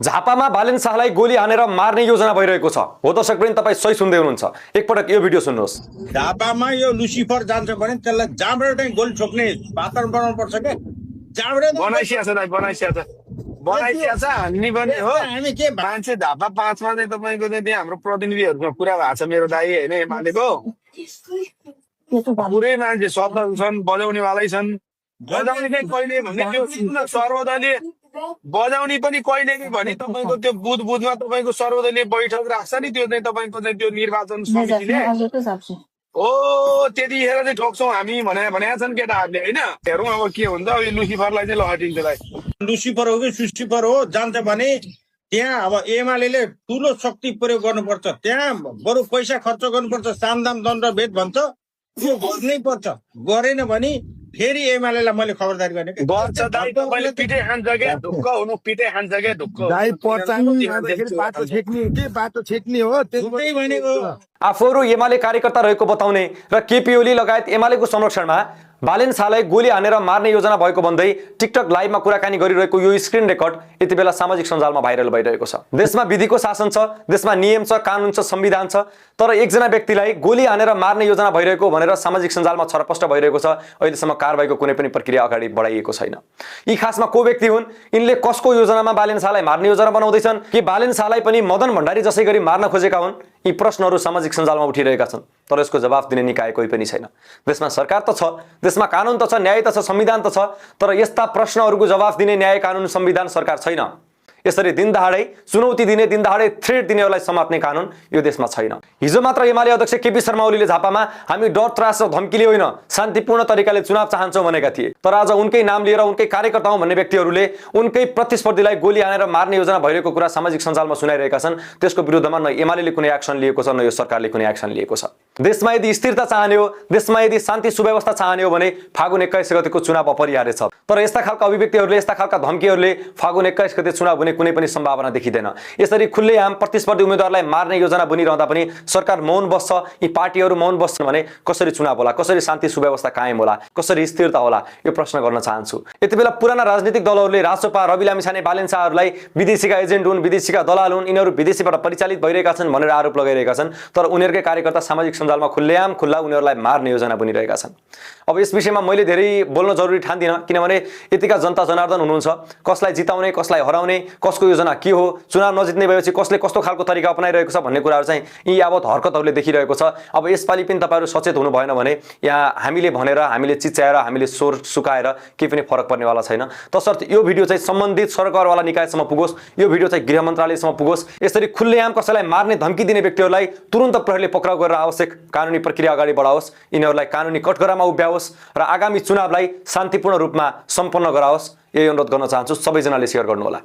झापामा बालेन शाहलाई गोली हानेर मार्ने योजना भइरहेको छ। हो दर्शकवृन्द, तपाईँ सही सुन्दै हुनुहुन्छ। एकपटक यो भिडियो सुन्नुहोस्। झापामा यो लुसिफर जान्छ भने त्यसलाई जहाँबाट चाहिँ गोली ठोक्ने वातावरण बनाउनु पर्छ क्या। जहाँबाट बनाइसिया छ हान्ने पनि हो। हामी के मान्छे झापा 5 मा चाहिँ तपाईँको चाहिँ त्यहाँ हाम्रो प्रतिनिधिहरूसँग कुरा भएको छ। मेरो दाइ होइन एमालेको पुरै मान्छे शब्दहरू छन्, बजाउनेवालै छन्। बजाउने चाहिँ कहिले भने त्यो सर्वदलीय बजाउने पनि कहिले भने तपाईँको त्यो बुथमा तपाईँको सर्वदलीय बैठक राख्छ नि, त्यो चाहिँ तपाईँको चाहिँ त्यो निर्वाचन समितिले हो त्यतिखेर चाहिँ ठोक्छौँ हामी भनेका छन् केटाहरूले होइन। हेरौँ अब के हुन्छ। अब यो लुसिफरलाई चाहिँ लहटिन्छ दाइ। लुसिफर हो कि सुसिफर हो जान्छ भने त्यहाँ अब एमाले ठुलो शक्ति प्रयोग गर्नुपर्छ। त्यहाँ बरु पैसा खर्च गर्नुपर्छ। सामदाम दण्ड भेद भन्छ, त्यो गर्नै पर्छ। गरेन भने फेरि एमालेलाई मैले खबरदारी गर्ने गर्छ दाइ। तपाईँले पिठे खान्छ क्या, ढुक्क हुनु पिठे खान्छ क्या, ढुक्क दाइ बाटो छेक्ने हो त्यही भनेको। आफूहरू एमाले कार्यकर्ता रहेको बताउने र केपी ओली लगायत एमालेको संरक्षणमा बालेन शाहलाई गोली हानेर मार्ने योजना भएको भन्दै टिकटक लाइभमा कुराकानी गरिरहेको यो स्क्रिन रेकर्ड यति बेला सामाजिक सञ्जालमा भाइरल भइरहेको छ। देशमा विधिको शासन छ, देशमा नियम छ, कानुन छ, संविधान छ, तर एकजना व्यक्तिलाई गोली हानेर मार्ने योजना भइरहेको भनेर सामाजिक सञ्जालमा छरपष्ट भइरहेको छ। अहिलेसम्म कारबाहीको कुनै पनि प्रक्रिया अगाडि बढाइएको छैन। यी खासमा को व्यक्ति हुन्? यिनले कसको योजनामा बालेन शाहलाई मार्ने योजना बनाउँदैछन्? के बालेन शाहलाई पनि मदन भण्डारी जसै गरी मार्न खोजेका हुन्? यी प्रश्नहरू सामाजिक सञ्जालमा उठिरहेका छन्, तर यसको जवाफ दिने निकाय कोही पनि छैन। देशमा सरकार त छ, देशमा कानुन त छ, न्याय त छ, संविधान त छ, तर यस्ता प्रश्नहरूको जवाफ दिने न्याय, कानुन, संविधान, सरकार छैन। यसरी दिनदहाडै चुनौती दिने, दिनदहाडै थ्रेट दिनेहरूलाई समात्ने कानुन यो देशमा छैन। हिजो मात्र एमाले अध्यक्ष केपी शर्मा ओलीले झापामा हामी डर, त्रास र धम्कीले होइन शान्तिपूर्ण तरिकाले चुनाव चाहन्छौँ भनेका थिए। तर आज उनकै नाम लिएर उनकै कार्यकर्ता हुँ भन्ने व्यक्तिहरूले उनकै प्रतिस्पर्धीलाई गोली हानेर मार्ने योजना भइरहेको कुरा सामाजिक सञ्जालमा सुनाइरहेका छन्। त्यसको विरुद्धमा न एमाले कुनै एक्सन लिएको छ, न यो सरकारले कुनै एक्सन लिएको छ। देशमा यदि स्थिरता चाहने हो, देशमा यदि शान्ति सुव्यवस्था चाहने हो भने फागुन 21 गतेको चुनाव अपरिहार्य छ। तर यस्ता खालका अभिव्यक्तिहरूले, यस्ता खालका धम्कीहरूले फागुन 21 गते चुनाव हुने कुनै पनि सम्भावना देखिँदैन। यसरी खुल्लेआम प्रतिस्पर्धी उम्मेदवारलाई मार्ने योजना बनिरहँदा पनि सरकार मौन बस्छ, यी पार्टीहरू मौन बस्छन् भने कसरी चुनाव होला, कसरी शान्ति सुव्यवस्था कायम होला, कसरी स्थिरता होला, यो प्रश्न गर्न चाहन्छु। यति बेला पुराना राजनीतिक दलहरूले रासोपा, रवि लामिछाने, बालेन शाहहरूलाई विदेशीका एजेन्ट हुन्, विदेशीका दलाल हुन्, यिनीहरू विदेशीबाट परिचालित भइरहेका छन् भनेर आरोप लगाइरहेका छन्। तर उनीहरूकै कार्यकर्ता सामाजिक सञ्जालमा खुल्लेआम खुल्ला उनीहरूलाई मार्ने योजना बनिरहेका छन्। अब यस विषयमा मैले धेरै बोल्न जरुरी ठान्दिनँ, किनभने यतिका जनता जनार्दन हुनुहुन्छ। कसलाई जिताउने, कसलाई हराउने, कसको योजना के हो, चुनाव नजित्ने भएपछि कसले कस्तो खालको तरिका अपनाइरहेको छ भन्ने कुराहरू चाहिँ यी यावत हरकतहरूले देखिरहेको छ। अब यसपालि पनि तपाईँहरू सचेत हुनु भएन भने यहाँ हामीले भनेर, हामीले चिच्याएर, हामीले स्वर सुकाएर केही पनि फरक पर्नेवाला छैन। तसर्थ यो भिडियो चाहिँ सम्बन्धित सरकारवाला निकायसम्म पुगोस्, यो भिडियो चाहिँ गृह मन्त्रालयसम्म पुगोस्। यसरी खुल्लेआम कसैलाई मार्ने धम्की दिने व्यक्तिहरूलाई तुरुन्त प्रहरीले पक्राउ गरेर आवश्यक कानुनी प्रक्रिया अगाडि बढाओस्, यिनीहरूलाई कानुनी कठघरामा उभ्याओस् र आगामी चुनावलाई शान्तिपूर्ण रूपमा सम्पन्न गराओस्। यही अनुरोध गर्न चाहन्छु। सबैजनाले सेयर गर्नुहोला।